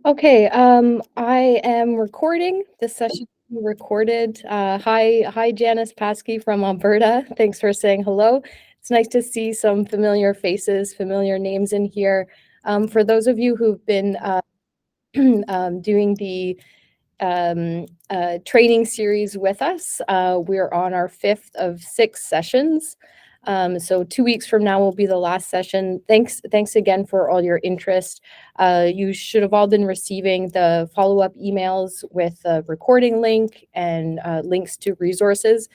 Okay, I am recording. This session is recorded. Hi, Janice Paskey from Alberta. Thanks for saying hello. It's nice to see some familiar faces, familiar names in here. For those of you who've been doing the training series with us, we're on our 5th of 6 sessions. So 2 weeks from now will be the last session. Thanks again for all your interest. You should have all been receiving the follow-up emails with a recording link and links to resources.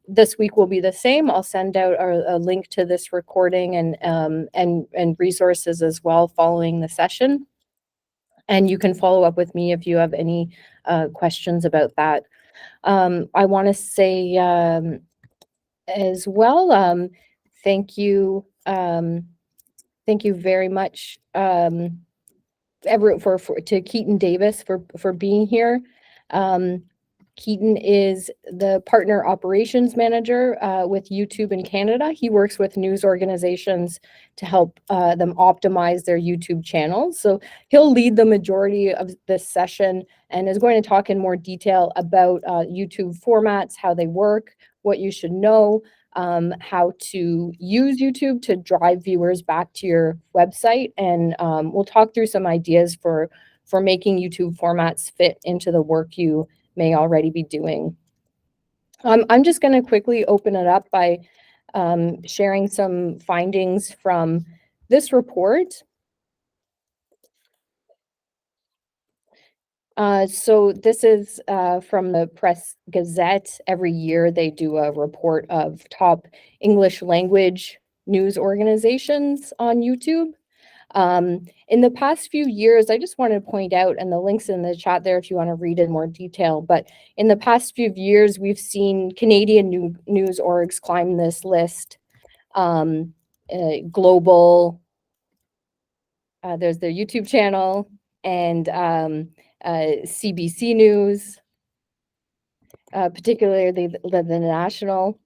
This week will be the same. I'll send out a link to this recording and resources as well following the session. And you can follow up with me if you have any questions about that. I want to say as well, thank you very much to Keaton Davis for being here. Keaton is the partner operations manager with YouTube in Canada. He works with news organizations to help them optimize their YouTube channels. So he'll lead the majority of this session and is going to talk in more detail about YouTube formats, how they work, what you should know, how to use YouTube to drive viewers back to your website. And we'll talk through some ideas for making YouTube formats fit into the work you may already be doing. I'm just going to quickly open it up by sharing some findings from this report. So this is from the Press Gazette. Every year they do a report of top English language news organizations on YouTube. In the past few years, I just want to point out, and the link's in the chat there if you want to read in more detail, but in the past few years, we've seen Canadian news orgs climb this list. Global, there's their YouTube channel, and CBC News, particularly the National.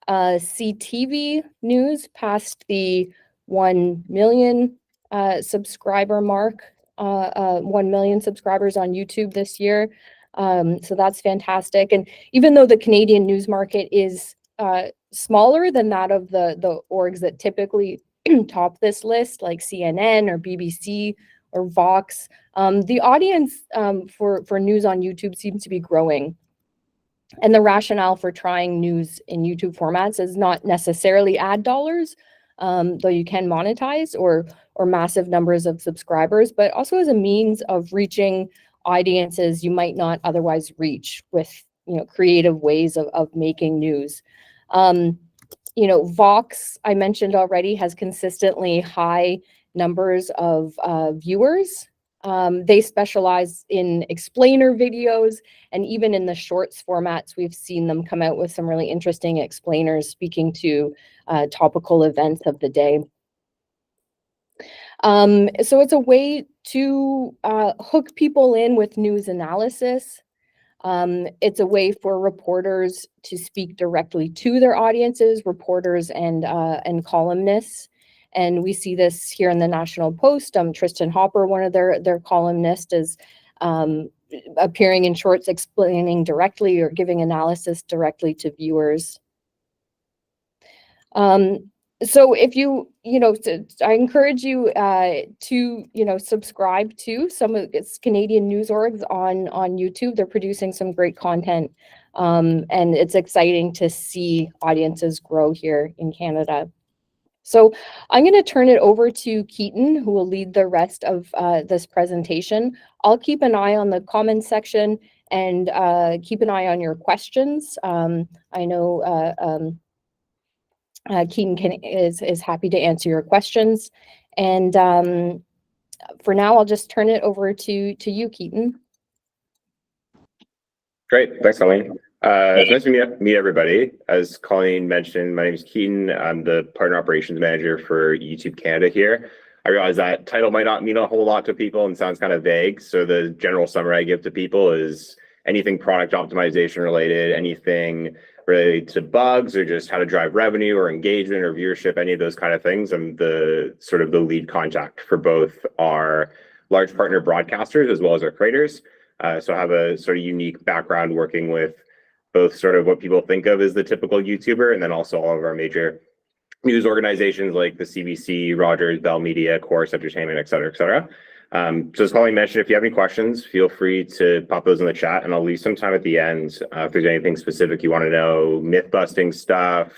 CTV News passed the 1 million subscriber mark, 1 million subscribers on YouTube this year. So that's fantastic. And even though the Canadian news market is smaller than that of the orgs that typically top this list, like CNN or BBC or Vox, the audience for news on YouTube seems to be growing. And the rationale for trying news in YouTube formats is not necessarily ad dollars, though you can monetize, or massive numbers of subscribers, but also as a means of reaching audiences you might not otherwise reach with creative ways of making news. Vox, I mentioned already, has consistently high numbers of viewers. They specialize in explainer videos, and even in the shorts formats, we've seen them come out with some really interesting explainers speaking to topical events of the day. So it's a way to hook people in with news analysis. It's a way for reporters to speak directly to their audiences, reporters and columnists. And we see this here in the National Post. Tristan Hopper, one of their columnists, is appearing in shorts explaining directly or giving analysis directly to viewers. So if I encourage you to subscribe to some of its Canadian news orgs on YouTube. They're producing some great content, and it's exciting to see audiences grow here in Canada. So I'm going to turn it over to Keaton, who will lead the rest of this presentation. I'll keep an eye on the comments section and keep an eye on your questions. I know Keaton is happy to answer your questions. And for now, I'll just turn it over to you, Keaton. Great, thanks, Colleen. It's nice to meet everybody. As Colleen mentioned, my name is Keaton. I'm the partner operations manager for YouTube Canada here. I realize that title might not mean a whole lot to people and sounds kind of vague. So the general summary I give to people is anything product optimization related, anything related to bugs or just how to drive revenue or engagement or viewership, any of those kind of things. I'm the lead contact for both our large partner broadcasters as well as our creators. So I have a sort of unique background working with both sort of what people think of as the typical YouTuber, and then also all of our major news organizations like the CBC, Rogers, Bell Media, Chorus Entertainment, et cetera, et cetera. So as Colleen mentioned, if you have any questions, feel free to pop those in the chat, and I'll leave some time at the end if there's anything specific you want to know, myth busting stuff,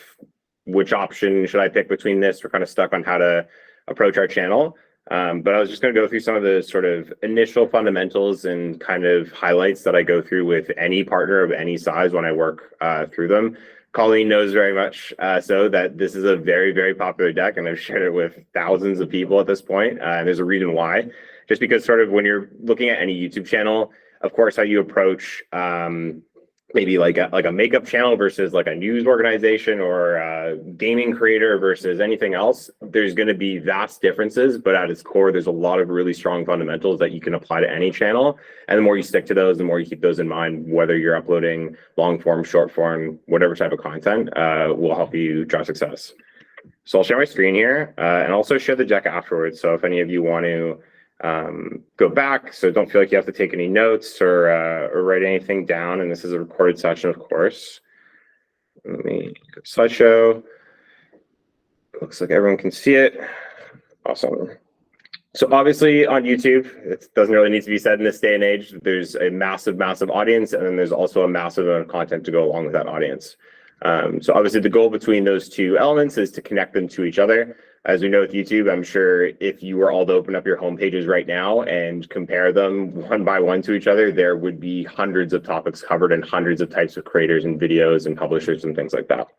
which option should I pick between this? We're kind of stuck on how to approach our channel. But I was just going to go through some of the sort of initial fundamentals and kind of highlights that I go through with any partner of any size when I work through them. Colleen knows very much so that this is a very, very popular deck, and I've shared it with thousands of people at this point. And there's a reason why. Just because sort of when you're looking at any YouTube channel, of course, how you approach maybe like a makeup channel versus like a news organization or a gaming creator versus anything else, there's going to be vast differences, but at its core, there's a lot of really strong fundamentals that you can apply to any channel. And the more you stick to those, the more you keep those in mind, whether you're uploading long form, short form, whatever type of content will help you drive success. So I'll share my screen here and also share the deck afterwards. So if any of you want to go back, so don't feel like you have to take any notes or write anything down. And this is a recorded session, of course. Let me go to slideshow. Looks like everyone can see it. Awesome. So obviously on YouTube, it doesn't really need to be said in this day and age. There's a massive, massive audience, and then there's also a massive amount of content to go along with that audience. So obviously the goal between those two elements is to connect them to each other. As we know with YouTube, I'm sure if you were all to open up your home pages right now and compare them one by one to each other, there would be hundreds of topics covered and hundreds of types of creators and videos and publishers and things like that.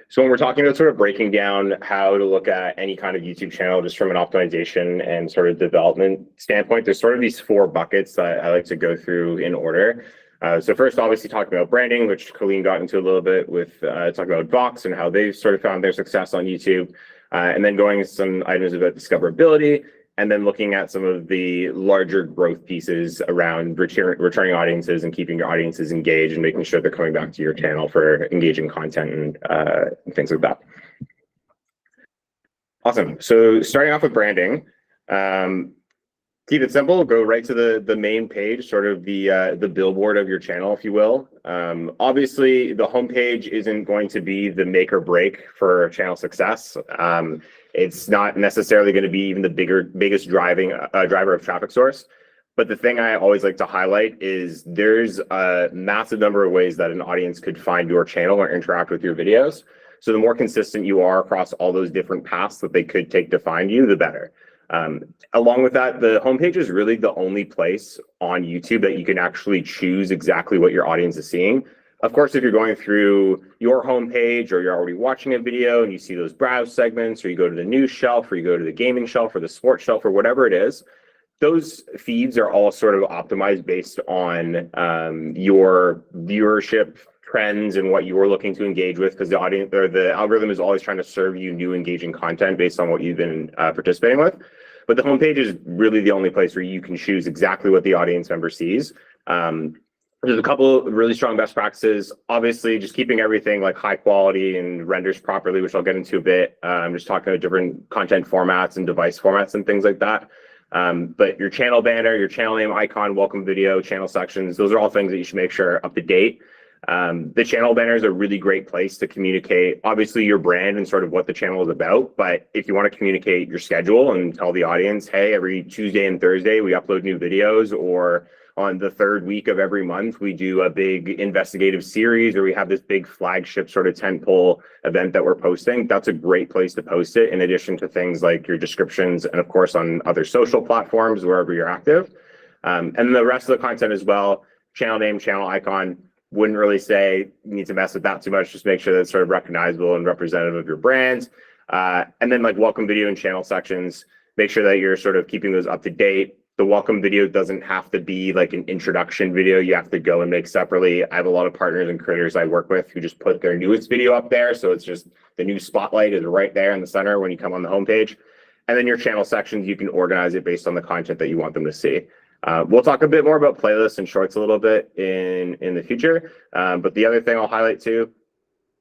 So when we're talking about sort of breaking down how to look at any kind of YouTube channel just from an optimization and sort of development standpoint, there's sort of these 4 buckets that I like to go through in order. So first, obviously, talking about branding, which Colleen got into a little bit with talking about Vox and how they've sort of found their success on YouTube, and then going some items about discoverability, and then looking at some of the larger growth pieces around returning audiences and keeping your audiences engaged and making sure they're coming back to your channel for engaging content and things like that. Awesome. So starting off with branding. Keep it simple, go right to the main page, sort of the billboard of your channel, if you will. Obviously, the homepage isn't going to be the make or break for channel success. It's not necessarily going to be even the biggest driver of traffic source. But the thing I always like to highlight is there's a massive number of ways that an audience could find your channel or interact with your videos. So the more consistent you are across all those different paths that they could take to find you, the better. Along with that, the homepage is really the only place on YouTube that you can actually choose exactly what your audience is seeing. Of course, if you're going through your homepage or you're already watching a video and you see those browse segments, or you go to the news shelf, or you go to the gaming shelf or the sports shelf or whatever it is, those feeds are all sort of optimized based on your viewership trends and what you're looking to engage with, because the audience or the algorithm is always trying to serve you new engaging content based on what you've been participating with. But the homepage is really the only place where you can choose exactly what the audience member sees. There's a couple of really strong best practices. Obviously, just keeping everything like high quality and renders properly, which I'll get into a bit. Just talking about different content formats and device formats and things like that. But your channel banner, your channel name, icon, welcome video, channel sections, those are all things that you should make sure are up to date. The channel banner is a really great place to communicate, obviously, your brand and sort of what the channel is about. But if you want to communicate your schedule and tell the audience, hey, every Tuesday and Thursday, we upload new videos, or on the 3rd week of every month, we do a big investigative series, or we have this big flagship sort of tentpole event that we're posting, that's a great place to post it, in addition to things like your descriptions and, of course, on other social platforms, wherever you're active. And then the rest of the content as well, channel name, channel icon, wouldn't really say you need to mess with that too much. Just make sure that it's sort of recognizable and representative of your brand. And then like welcome video and channel sections, make sure that you're sort of keeping those up to date. The welcome video doesn't have to be like an introduction video you have to go and make separately. I have a lot of partners and creators I work with who just put their newest video up there. So it's just the new spotlight is right there in the center when you come on the homepage. And then your channel sections, you can organize it based on the content that you want them to see. We'll talk a bit more about playlists and shorts a little bit in the future. But the other thing I'll highlight too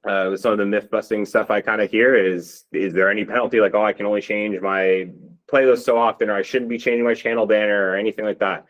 Some of the myth busting stuff I kind of hear is there any penalty? Like, oh, I can only change my playlist so often, or I shouldn't be changing my channel banner or anything like that.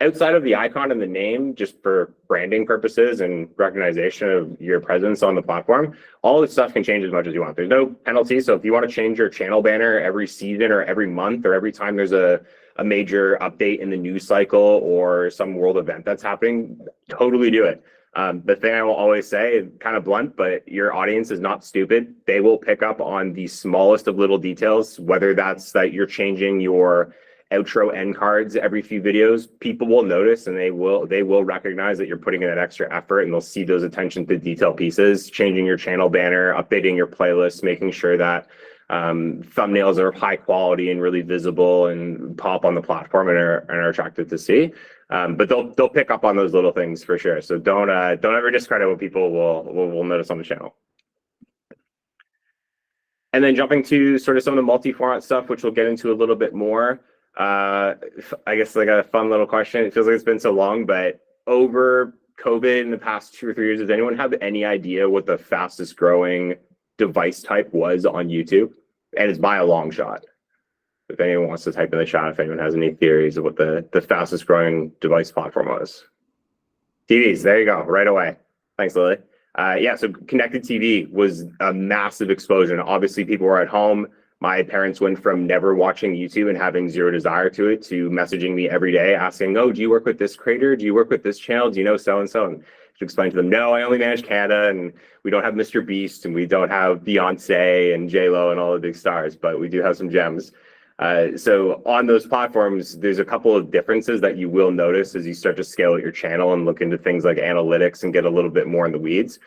Outside of the icon and the name, just for branding purposes and recognition of your presence on the platform, all this stuff can change as much as you want. There's no penalty. So if you want to change your channel banner every season or every month or every time there's a major update in the news cycle or some world event that's happening, totally do it. The thing I will always say, kind of blunt, but your audience is not stupid. They will pick up on the smallest of little details, whether that's that you're changing your outro end cards every few videos. People will notice and they will recognize that you're putting in that extra effort, and they'll see those attention to detail pieces, changing your channel banner, updating your playlist, making sure that thumbnails are high quality and really visible and pop on the platform and are attractive to see. But they'll pick up on those little things for sure. So don't ever discredit what people will notice on the channel. And then jumping to sort of some of the multi-format stuff, which we'll get into a little bit more. I guess like a fun little question. It feels like it's been so long, but over COVID in the past 2 or 3 years, does anyone have any idea what the fastest growing device type was on YouTube? And it's by a long shot. If anyone wants to type in the chat, if anyone has any theories of what the fastest growing device platform was. TVs, there you go, right away. Thanks, Lily. Yeah, so connected TV was a massive explosion. Obviously, people were at home. My parents went from never watching YouTube and having zero desire to it to messaging me every day asking, oh, do you work with this creator? Do you work with this channel? Do you know so-and-so? And to explain to them, no, I only manage Canada, and we don't have Mr. Beast, and we don't have Beyonce and J-Lo and all the big stars, but we do have some gems. So on those platforms, there's a couple of differences that you will notice as you start to scale out your channel and look into things like analytics and get a little bit more in the weeds.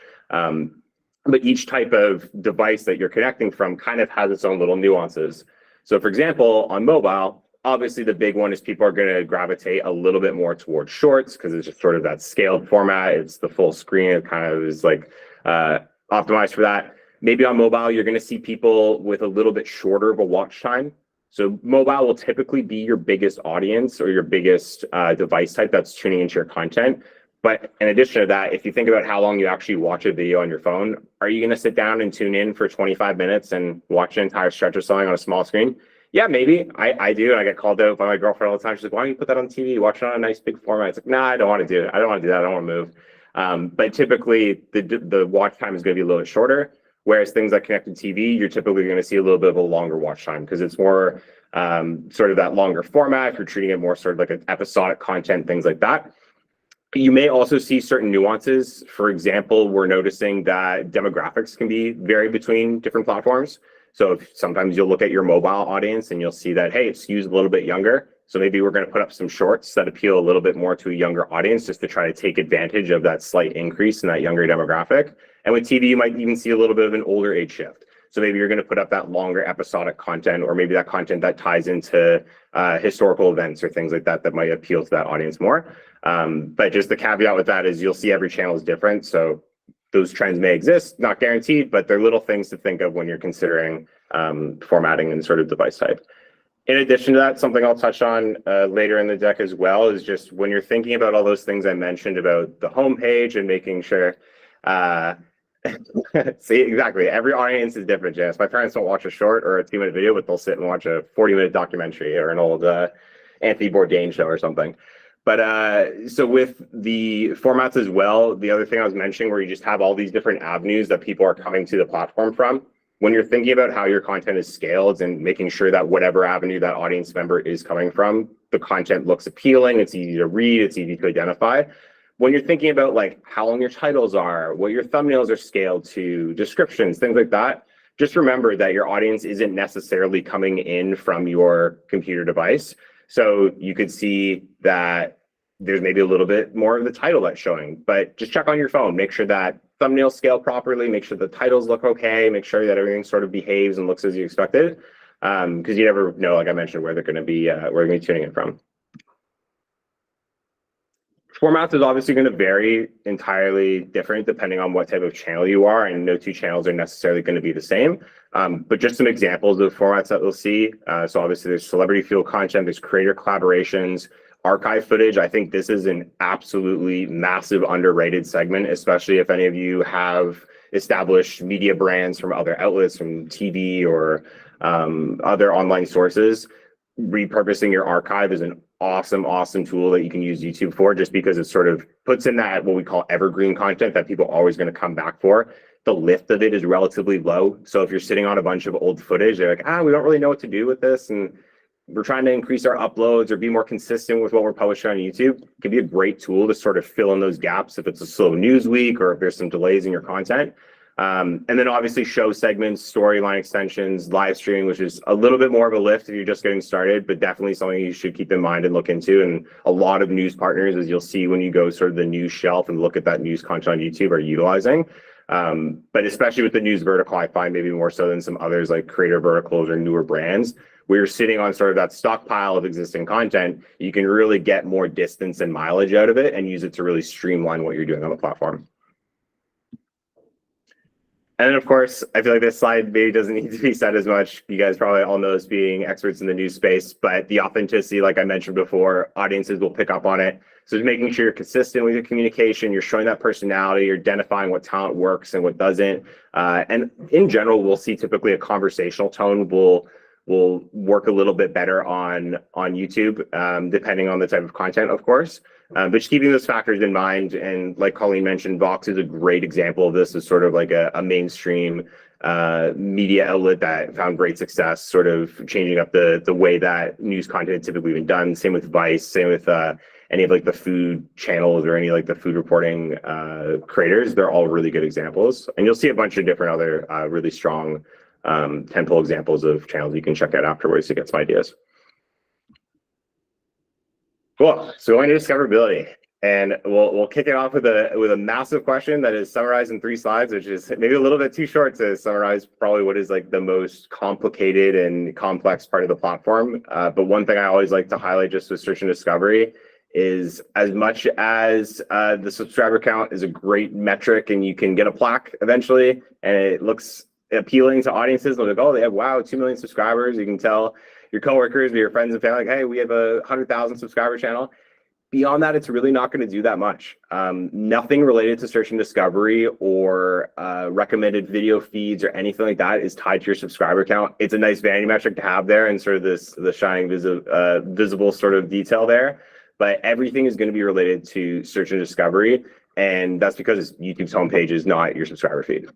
But each type of device that you're connecting from kind of has its own little nuances. So for example, on mobile, obviously the big one is people are going to gravitate a little bit more towards shorts because it's just sort of that scaled format. It's the full screen. It kind of is like optimized for that. Maybe on mobile, you're going to see people with a little bit shorter of a watch time. So mobile will typically be your biggest audience or your biggest device type that's tuning into your content. But in addition to that, if you think about how long you actually watch a video on your phone, are you going to sit down and tune in for 25 minutes and watch an entire stretch of something on a small screen? Yeah, maybe. I do. And I get called out by my girlfriend all the time. She's like, why don't you put that on TV? Watch it on a nice big format. It's like, nah, I don't want to do it. I don't want to do that. I don't want to move. But typically, the watch time is going to be a little bit shorter. Whereas things like connected TV, you're typically going to see a little bit of a longer watch time because it's more sort of that longer format. If you're treating it more sort of like an episodic content, things like that. You may also see certain nuances. For example, we're noticing that demographics can vary between different platforms. So sometimes you'll look at your mobile audience and you'll see that, hey, it skews a little bit younger. So maybe we're going to put up some shorts that appeal a little bit more to a younger audience just to try to take advantage of that slight increase in that younger demographic. And with TV, you might even see a little bit of an older age shift. So maybe you're going to put up that longer episodic content, or maybe that content that ties into historical events or things like that that might appeal to that audience more. But just the caveat with that is you'll see every channel is different. So those trends may exist, not guaranteed, but they're little things to think of when you're considering formatting and sort of device type. In addition to that, something I'll touch on later in the deck as well is just when you're thinking about all those things I mentioned about the homepage and making sure see, exactly. Every audience is different, Janice. My parents don't watch a short or a 2-minute video, but they'll sit and watch a 40-minute documentary or an old Anthony Bourdain show or something. But so with the formats as well, the other thing I was mentioning where you just have all these different avenues that people are coming to the platform from, when you're thinking about how your content is scaled and making sure that whatever avenue that audience member is coming from, the content looks appealing, it's easy to read, it's easy to identify. When you're thinking about like how long your titles are, what your thumbnails are scaled to, descriptions, things like that, just remember that your audience isn't necessarily coming in from your computer device. So you could see that there's maybe a little bit more of the title that's showing, but just check on your phone, make sure that thumbnails scale properly, make sure the titles look okay, make sure that everything sort of behaves and looks as you expected. Because you never know, like I mentioned, where they're going to be tuning in from. Formats is obviously going to vary entirely different depending on what type of channel you are, and no two channels are necessarily going to be the same. But just some examples of formats that we'll see. So obviously there's celebrity fuel content, there's creator collaborations, archive footage. I think this is an absolutely massive underrated segment, especially if any of you have established media brands from other outlets, from TV or other online sources. Repurposing your archive is an awesome tool that you can use YouTube for, just because it sort of puts in that what we call evergreen content that people are always going to come back for. The lift of it is relatively low. So if you're sitting on a bunch of old footage, they're like, we don't really know what to do with this, and we're trying to increase our uploads or be more consistent with what we're publishing on YouTube, it can be a great tool to sort of fill in those gaps if it's a slow news week or if there's some delays in your content. And then obviously show segments, storyline extensions, live streaming, which is a little bit more of a lift if you're just getting started, but definitely something you should keep in mind and look into. And a lot of news partners, as you'll see when you go sort of the news shelf and look at that news content on YouTube, are utilizing. But especially with the news vertical, I find maybe more so than some others like creator verticals or newer brands, where you're sitting on sort of that stockpile of existing content, you can really get more distance and mileage out of it and use it to really streamline what you're doing on the platform. And then, of course, I feel like this slide maybe doesn't need to be said as much. You guys probably all know this being experts in the news space, but the authenticity, like I mentioned before, audiences will pick up on it. So just making sure you're consistent with your communication, you're showing that personality, you're identifying what talent works and what doesn't. And in general, we'll see typically a conversational tone will work a little bit better on YouTube, depending on the type of content, of course. But just keeping those factors in mind, and like Colleen mentioned, Vox is a great example of this as sort of like a mainstream media outlet that found great success, sort of changing up the way that news content had typically been done. Same with Vice, same with any of like the food channels or any like the food reporting creators. They're all really good examples. And you'll see a bunch of different other really strong tentpole examples of channels you can check out afterwards to get some ideas. Cool. So going to discoverability, and we'll kick it off with a massive question that is summarized in 3 slides, which is maybe a little bit too short to summarize probably what is like the most complicated and complex part of the platform. But one thing I always like to highlight just with search and discovery is, as much as the subscriber count is a great metric and you can get a plaque eventually and it looks appealing to audiences, they're like, oh, they have, wow, 2 million subscribers. You can tell your coworkers or your friends and family, like, hey, we have a 100,000 subscriber channel. Beyond that, it's really not going to do that much. Nothing related to search and discovery or recommended video feeds or anything like that is tied to your subscriber count. It's a nice vanity metric to have there and sort of the shining visible sort of detail there. But everything is going to be related to search and discovery. And that's because YouTube's homepage is not your subscriber feed.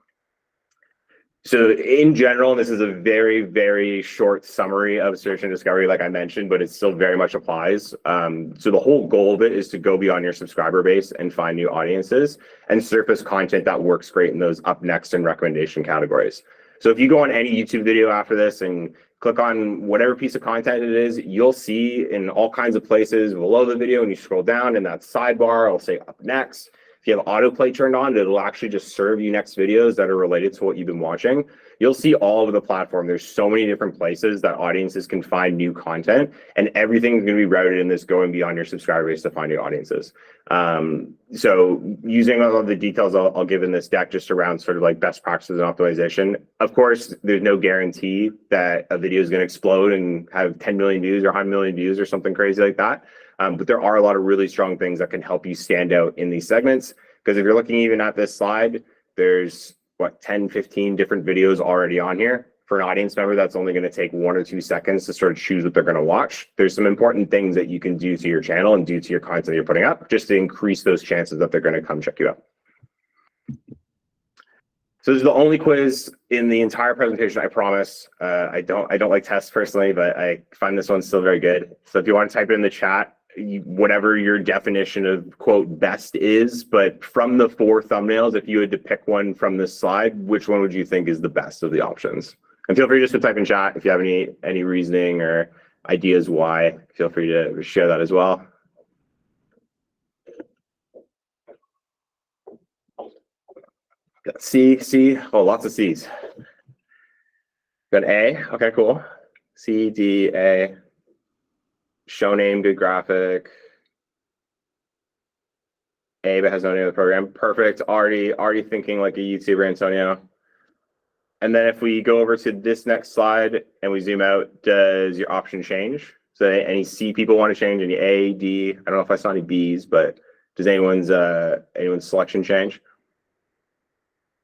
So in general, and this is a very, very short summary of search and discovery, like I mentioned, but it still very much applies. So the whole goal of it is to go beyond your subscriber base and find new audiences and surface content that works great in those up next and recommendation categories. So if you go on any YouTube video after this and click on whatever piece of content it is, you'll see in all kinds of places below the video, and you scroll down in that sidebar, it'll say up next. If you have autoplay turned on, it'll actually just serve you next videos that are related to what you've been watching. You'll see all over the platform. There's so many different places that audiences can find new content, and everything's going to be routed in this going beyond your subscriber base to find new audiences. So using all of the details I'll give in this deck just around sort of like best practices and optimization. Of course, there's no guarantee that a video is going to explode and have 10 million views or 100 million views or something crazy like that. But there are a lot of really strong things that can help you stand out in these segments. Because if you're looking even at this slide, there's 10, 15 different videos already on here. For an audience member, that's only going to take 1 or 2 seconds to sort of choose what they're going to watch. There's some important things that you can do to your channel and do to your content you're putting up just to increase those chances that they're going to come check you out. So this is the only quiz in the entire presentation, I promise. I don't like tests personally, but I find this one still very good. So if you want to type it in the chat, whatever your definition of quote best is, but from the 4 thumbnails, if you had to pick one from this slide, which one would you think is the best of the options? And feel free just to type in chat if you have any reasoning or ideas why. Feel free to share that as well. Got C, oh, lots of C's. Got A, okay, cool. C, D, A. Show name, good graphic. A, but has no name of the program. Perfect. Already thinking like a YouTuber, Antonio. And then if we go over to this next slide and we zoom out, does your option change? So any C people want to change? Any A, D? I don't know if I saw any Bs, but does anyone's selection change?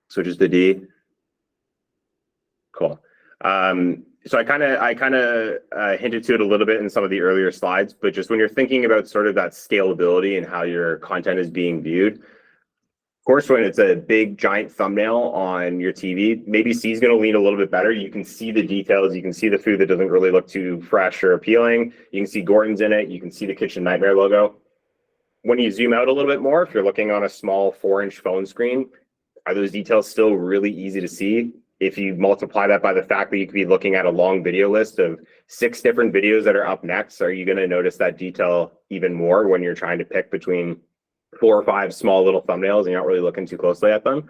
switches to D. Cool. So I kind of hinted to it a little bit in some of the earlier slides, but just when you're thinking about sort of that scalability and how your content is being viewed, of course, when it's a big giant thumbnail on your TV, maybe C is going to lean a little bit better. You can see the details. You can see the food that doesn't really look too fresh or appealing. You can see Gordon's in it. You can see the Kitchen Nightmare logo. When you zoom out a little bit more, if you're looking on a small 4-inch phone screen, are those details still really easy to see? If you multiply that by the fact that you could be looking at a long video list of 6 different videos that are up next, are you going to notice that detail even more when you're trying to pick between 4 or 5 small little thumbnails and you're not really looking too closely at them?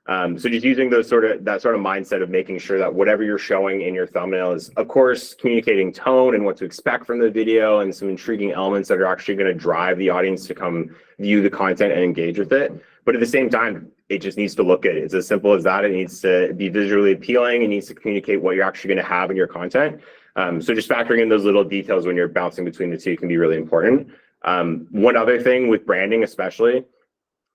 So just using that sort of mindset of making sure that whatever you're showing in your thumbnail is, of course, communicating tone and what to expect from the video and some intriguing elements that are actually going to drive the audience to come view the content and engage with it. But at the same time, it just needs to look good. It's as simple as that. It needs to be visually appealing. It needs to communicate what you're actually going to have in your content. So just factoring in those little details when you're bouncing between the two can be really important. One other thing with branding, especially,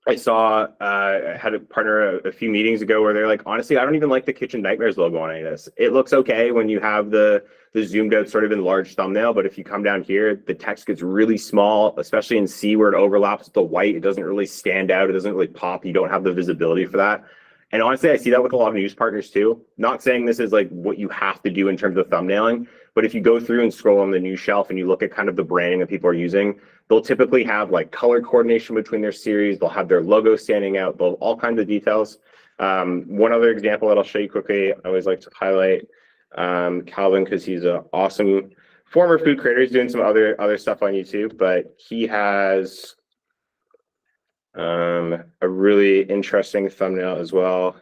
I saw, I had a partner a few meetings ago where they're like, honestly, I don't even like the Kitchen Nightmares logo on any of this. It looks okay when you have the zoomed out sort of enlarged thumbnail, but if you come down here, the text gets really small, especially in C where it overlaps with the white. It doesn't really stand out. It doesn't really pop. You don't have the visibility for that. And honestly, I see that with a lot of news partners too. Not saying this is like what you have to do in terms of thumbnailing, but if you go through and scroll on the news shelf and you look at kind of the branding that people are using, they'll typically have like color coordination between their series. They'll have their logo standing out. They'll all kinds of details. One other example that I'll show you quickly, I always like to highlight Calvin because he's an awesome former food creator. He's doing some other stuff on YouTube, but he has a really interesting thumbnail as well.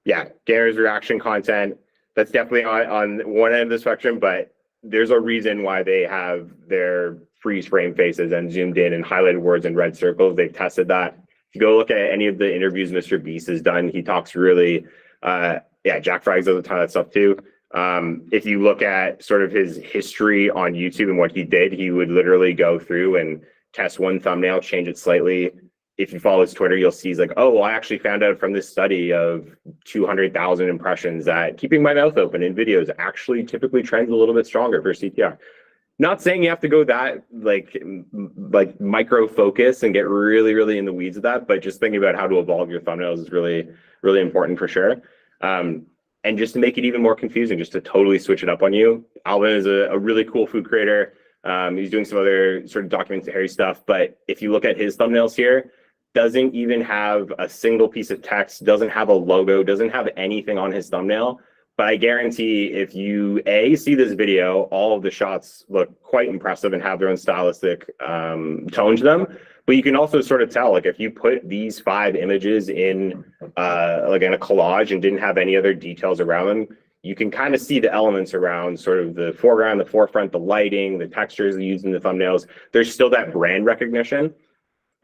Yeah, Gamer's reaction content. That's definitely on one end of the spectrum, but there's a reason why they have their freeze frame faces and zoomed in and highlighted words in red circles. They've tested that. If you go look at any of the interviews Mr. Beast has done, he talks really, Jack Frags does a ton of that stuff too. If you look at sort of his history on YouTube and what he did, he would literally go through and test one thumbnail, change it slightly. If you follow his Twitter, you'll see he's like, oh, well, I actually found out from this study of 200,000 impressions that keeping my mouth open in videos actually typically trends a little bit stronger for CTR. Not saying you have to go that like micro focus and get really, really in the weeds of that, but just thinking about how to evolve your thumbnails is really, really important for sure. And just to make it even more confusing, just to totally switch it up on you, Alvin is a really cool food creator. He's doing some other sort of documentary stuff, but if you look at his thumbnails here, doesn't even have a single piece of text, doesn't have a logo, doesn't have anything on his thumbnail. But I guarantee if you see this video, all of the shots look quite impressive and have their own stylistic tone to them. But you can also sort of tell, like if you put these 5 images in like in a collage and didn't have any other details around them, you can kind of see the elements around sort of the foreground, the forefront, the lighting, the textures used in the thumbnails. There's still that brand recognition.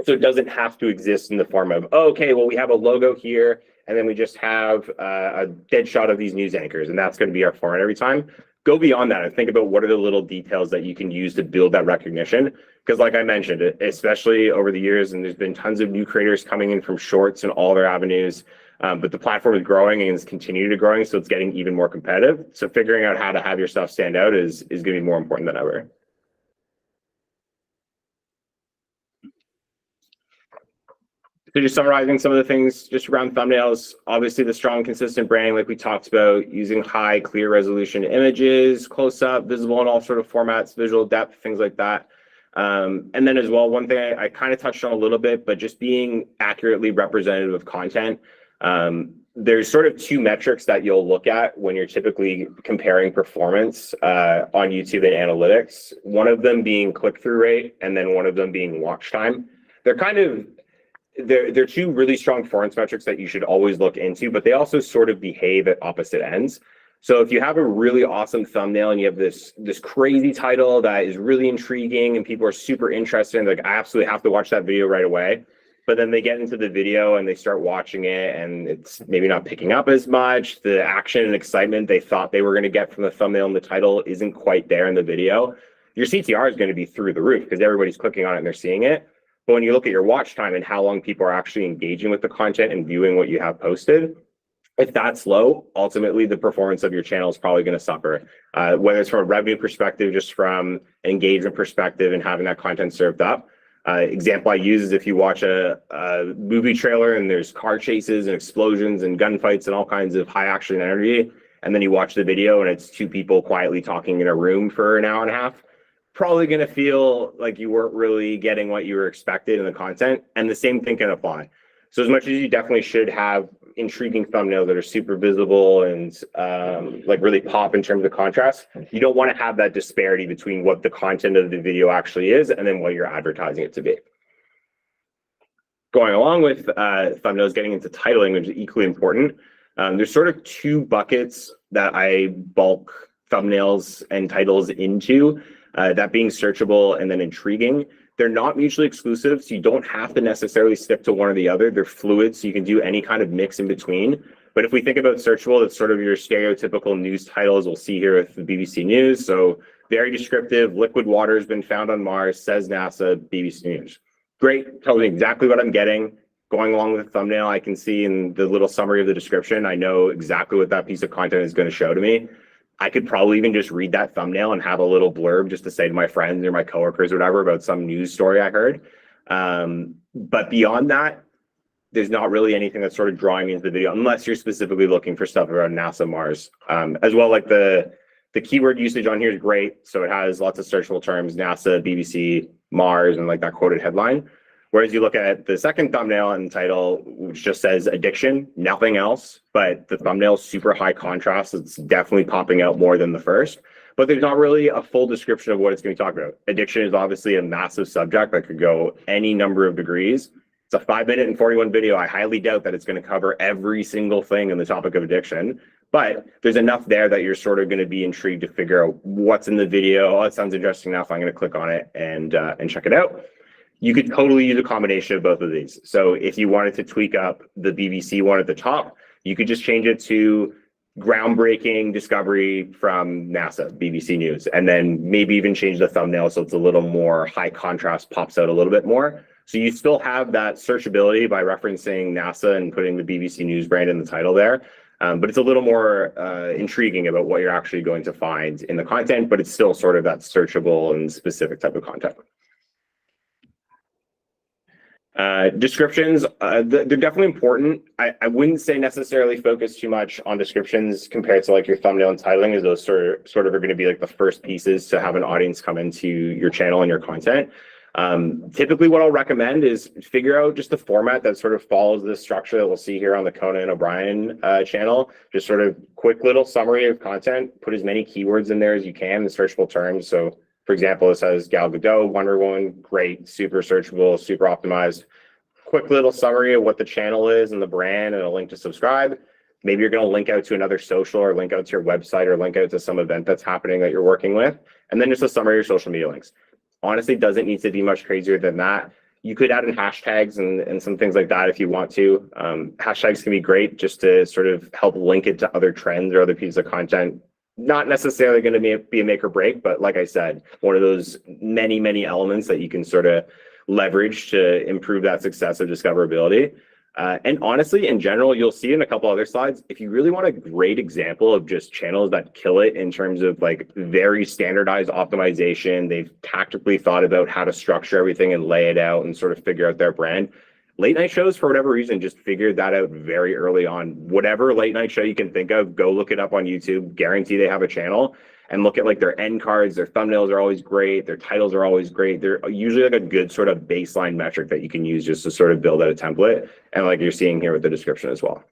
So it doesn't have to exist in the form of, oh, okay, well, we have a logo here, and then we just have a dead shot of these news anchors, and that's going to be our format every time. Go beyond that and think about what are the little details that you can use to build that recognition. Because like I mentioned, especially over the years, and there's been tons of new creators coming in from shorts and all their avenues, but the platform is growing and is continuing to growing, so it's getting even more competitive. So figuring out how to have your stuff stand out is going to be more important than ever. So just summarizing some of the things just around thumbnails, obviously the strong, consistent branding like we talked about, using high, clear resolution images, close up, visible in all sort of formats, visual depth, things like that. And then as well, one thing I kind of touched on a little bit, but just being accurately representative of content. There's sort of 2 metrics that you'll look at when you're typically comparing performance on YouTube and analytics. One of them being click-through rate, and then one of them being watch time. They're 2 really strong performance metrics that you should always look into, but they also sort of behave at opposite ends. So if you have a really awesome thumbnail and you have this crazy title that is really intriguing and people are super interested in, like, I absolutely have to watch that video right away. But then they get into the video and they start watching it and it's maybe not picking up as much. The action and excitement they thought they were going to get from the thumbnail and the title isn't quite there in the video. Your CTR is going to be through the roof because everybody's clicking on it and they're seeing it. But when you look at your watch time and how long people are actually engaging with the content and viewing what you have posted, if that's low, ultimately the performance of your channel is probably going to suffer. Whether it's from a revenue perspective, just from an engagement perspective and having that content served up. Example I use is if you watch a movie trailer and there's car chases and explosions and gunfights and all kinds of high action energy, and then you watch the video and it's two people quietly talking in a room for an hour and a half, probably going to feel like you weren't really getting what you were expected in the content. And the same thing can apply. So as much as you definitely should have intriguing thumbnails that are super visible and like really pop in terms of contrast, you don't want to have that disparity between what the content of the video actually is and then what you're advertising it to be. Going along with thumbnails, getting into titling, which is equally important. There's sort of two buckets that I bulk thumbnails and titles into, that being searchable and then intriguing. They're not mutually exclusive, so you don't have to necessarily stick to one or the other. They're fluid, so you can do any kind of mix in between. But if we think about searchable, it's sort of your stereotypical news titles we'll see here with the BBC News. So very descriptive, liquid water has been found on Mars, says NASA, BBC News. Great, tells me exactly what I'm getting. Going along with the thumbnail, I can see in the little summary of the description, I know exactly what that piece of content is going to show to me. I could probably even just read that thumbnail and have a little blurb just to say to my friends or my coworkers or whatever about some news story I heard. But beyond that, there's not really anything that's sort of drawing me into the video unless you're specifically looking for stuff around NASA, Mars. As well, like the keyword usage on here is great. So it has lots of searchable terms, NASA, BBC, Mars, and like that quoted headline. Whereas you look at the second thumbnail and title, which just says addiction, nothing else, but the thumbnail is super high contrast. It's definitely popping out more than the first, but there's not really a full description of what it's going to be talking about. Addiction is obviously a massive subject that could go any number of degrees. It's a 5-minute and 41 video. I highly doubt that it's going to cover every single thing in the topic of addiction, but there's enough there that you're sort of going to be intrigued to figure out what's in the video. Oh, it sounds interesting enough. I'm going to click on it and check it out. You could totally use a combination of both of these. So if you wanted to tweak up the BBC one at the top, you could just change it to groundbreaking discovery from NASA, BBC News, and then maybe even change the thumbnail so it's a little more high contrast, pops out a little bit more. So you still have that searchability by referencing NASA and putting the BBC News brand in the title there. But it's a little more intriguing about what you're actually going to find in the content, but it's still sort of that searchable and specific type of content. Descriptions, they're definitely important. I wouldn't say necessarily focus too much on descriptions compared to like your thumbnail and titling, as those sort of are going to be like the first pieces to have an audience come into your channel and your content. Typically what I'll recommend is figure out just a format that sort of follows the structure that we'll see here on the Conan O'Brien channel. Just sort of quick little summary of content, put as many keywords in there as you can, the searchable terms. So for example, it says Gal Gadot, Wonder Woman, great, super searchable, super optimized. Quick little summary of what the channel is and the brand and a link to subscribe. Maybe you're going to link out to another social or link out to your website or link out to some event that's happening that you're working with. And then just a summary of your social media links. Honestly, doesn't need to be much crazier than that. You could add in hashtags and some things like that if you want to. Hashtags can be great just to sort of help link it to other trends or other pieces of content. Not necessarily going to be a make or break, but like I said, one of those many, many elements that you can sort of leverage to improve that success of discoverability. And honestly, in general, you'll see in a couple other slides, if you really want a great example of just channels that kill it in terms of like very standardized optimization, they've tactically thought about how to structure everything and lay it out and sort of figure out their brand. Late night shows, for whatever reason, just figured that out very early on. Whatever late night show you can think of, go look it up on YouTube. Guarantee they have a channel and look at like their end cards. Their thumbnails are always great. Their titles are always great. They're usually like a good sort of baseline metric that you can use just to sort of build out a template. And like you're seeing here with the description as well.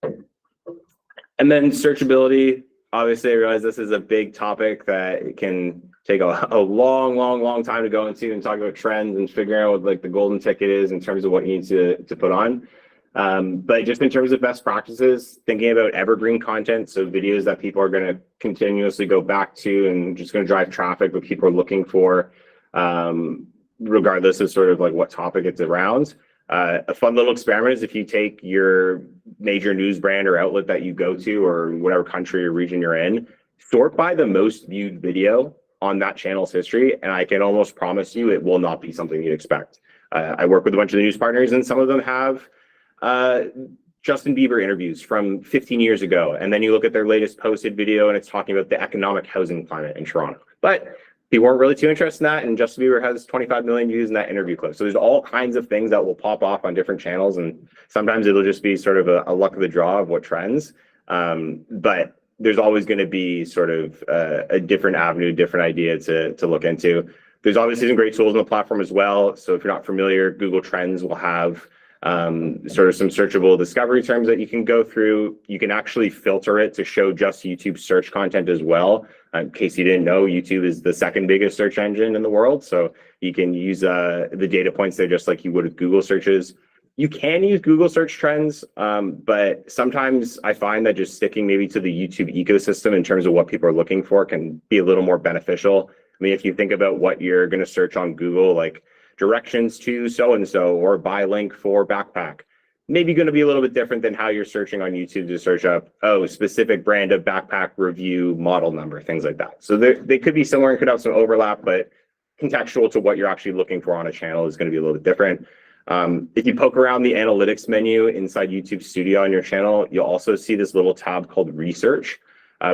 And then searchability. Obviously, I realize this is a big topic that can take a long time to go into and talk about trends and figuring out what like the golden ticket is in terms of what you need to put on. But just in terms of best practices, thinking about evergreen content, so videos that people are going to continuously go back to and just going to drive traffic, what people are looking for, regardless of sort of like what topic it's around. A fun little experiment is if you take your major news brand or outlet that you go to or whatever country or region you're in, sort by the most viewed video on that channel's history, and I can almost promise you it will not be something you'd expect. I work with a bunch of the news partners, and some of them have Justin Bieber interviews from 15 years ago, and then you look at their latest posted video and it's talking about the economic housing climate in Toronto. But people weren't really too interested in that, and Justin Bieber has 25 million views in that interview clip. So there's all kinds of things that will pop off on different channels, and sometimes it'll just be sort of a luck of the draw of what trends. But there's always going to be sort of a different avenue, different idea to look into. There's obviously some great tools on the platform as well. So if you're not familiar, Google Trends will have sort of some searchable discovery terms that you can go through. You can actually filter it to show just YouTube search content as well. In case you didn't know, YouTube is the second biggest search engine in the world. So you can use the data points there just like you would with Google searches. You can use Google search trends, but sometimes I find that just sticking maybe to the YouTube ecosystem in terms of what people are looking for can be a little more beneficial. I mean, if you think about what you're going to search on Google, like directions to so-and-so or buy link for backpack, maybe going to be a little bit different than how you're searching on YouTube to search up, specific brand of backpack review model number, things like that. So they could be similar and could have some overlap, but contextual to what you're actually looking for on a channel is going to be a little bit different. If you poke around the analytics menu inside YouTube Studio on your channel, you'll also see this little tab called Research.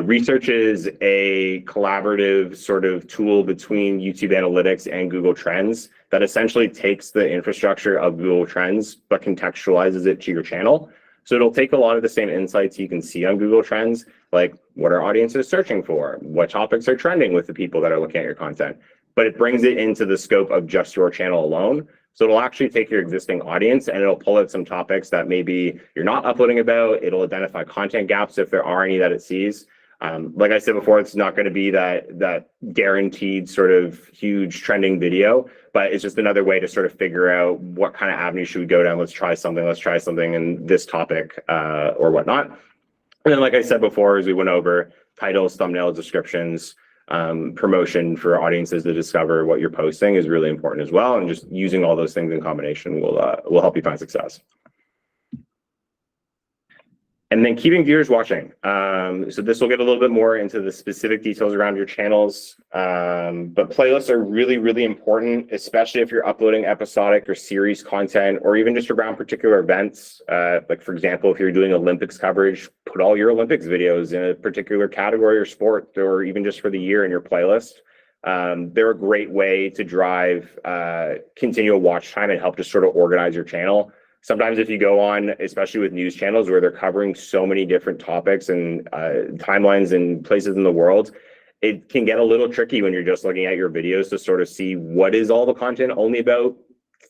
Research is a collaborative sort of tool between YouTube Analytics and Google Trends that essentially takes the infrastructure of Google Trends but contextualizes it to your channel. So it'll take a lot of the same insights you can see on Google Trends, like what are audiences searching for, what topics are trending with the people that are looking at your content, but it brings it into the scope of just your channel alone. So it'll actually take your existing audience and it'll pull out some topics that maybe you're not uploading about. It'll identify content gaps if there are any that it sees. Like I said before, it's not going to be that guaranteed sort of huge trending video, but it's just another way to sort of figure out what kind of avenue should we go down. Let's try something in this topic or whatnot. And then, like I said before, as we went over, titles, thumbnails, descriptions, promotion for audiences to discover what you're posting is really important as well. And just using all those things in combination will help you find success. And then keeping viewers watching. So this will get a little bit more into the specific details around your channels. But playlists are really, really important, especially if you're uploading episodic or series content, or even just around particular events. Like, for example, if you're doing Olympics coverage, put all your Olympics videos in a particular category or sport, or even just for the year in your playlist. They're a great way to drive continual watch time and help just sort of organize your channel. Sometimes if you go on, especially with news channels where they're covering so many different topics and timelines and places in the world, it can get a little tricky when you're just looking at your videos to sort of see what is all the content only about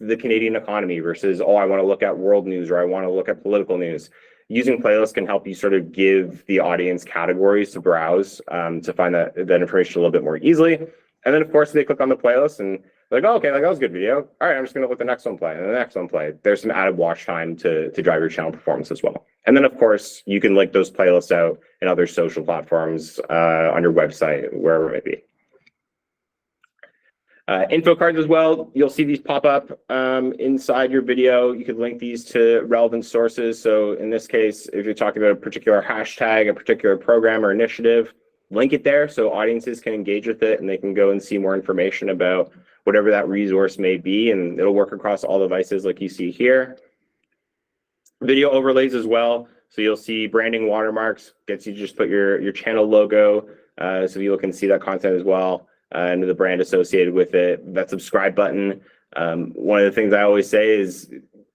the Canadian economy versus, I want to look at world news or I want to look at political news. Using playlists can help you sort of give the audience categories to browse to find that information a little bit more easily. And then, of course, they click on the playlist and like, okay, like that was a good video. All right, I'm just going to let the next one play and the next one play. There's some added watch time to drive your channel performance as well. And then, of course, you can link those playlists out in other social platforms on your website, wherever it may be. Info cards as well. You'll see these pop up inside your video. You could link these to relevant sources. So in this case, if you're talking about a particular hashtag, a particular program or initiative, link it there so audiences can engage with it and they can go and see more information about whatever that resource may be, and it'll work across all devices like you see here. Video overlays as well. So you'll see branding watermarks, gets you to just put your channel logo so people can see that content as well and the brand associated with it. That subscribe button. One of the things I always say is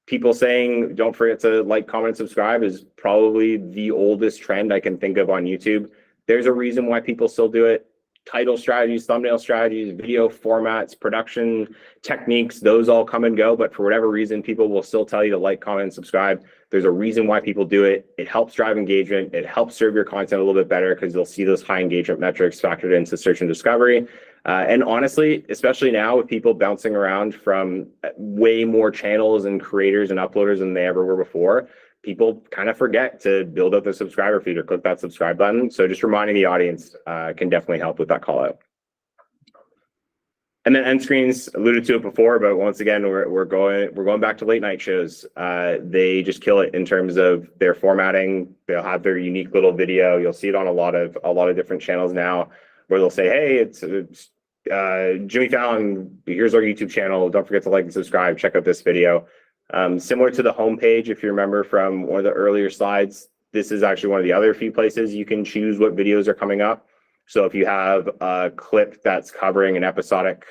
people saying, don't forget to like, comment, subscribe is probably the oldest trend I can think of on YouTube. There's a reason why people still do it. Title strategies, thumbnail strategies, video formats, production techniques, those all come and go. But for whatever reason, people will still tell you to like, comment, and subscribe. There's a reason why people do it. It helps drive engagement. It helps serve your content a little bit better because you'll see those high engagement metrics factored into search and discovery. And honestly, especially now with people bouncing around from way more channels and creators and uploaders than they ever were before, people kind of forget to build up the subscriber feed or click that subscribe button. So just reminding the audience can definitely help with that call out. And then end screens, alluded to it before, but once again, we're going back to late night shows. They just kill it in terms of their formatting. They'll have their unique little video. You'll see it on a lot of different channels now. where they'll say, hey, it's Jimmy Fallon, here's our YouTube channel. Don't forget to like and subscribe. Check out this video. Similar to the homepage, if you remember from one of the earlier slides, this is actually one of the other few places you can choose what videos are coming up. So if you have a clip that's covering an episodic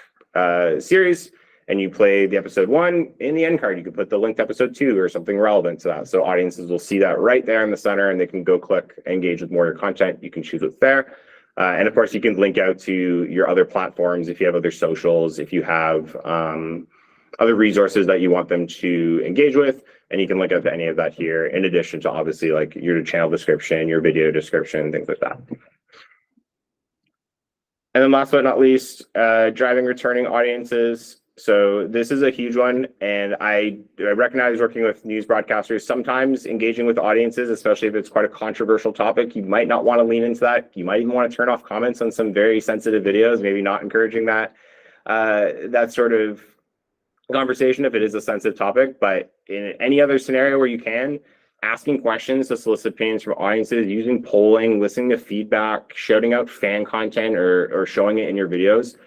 series and you play the episode 1, in the end card, you can put the link to episode 2 or something relevant to that. So audiences will see that right there in the center and they can go click, engage with more of your content. You can choose what's there. And of course, you can link out to your other platforms if you have other socials, if you have other resources that you want them to engage with, and you can link out to any of that here, in addition to obviously like your channel description, your video description, things like that. And then last but not least, driving returning audiences. So this is a huge one, and I recognize working with news broadcasters, sometimes engaging with audiences, especially if it's quite a controversial topic, you might not want to lean into that. You might even want to turn off comments on some very sensitive videos, maybe not encouraging that sort of conversation if it is a sensitive topic. But in any other scenario where you can, asking questions to solicit opinions from audiences, using polling, listening to feedback, shouting out fan content or showing it in your videos.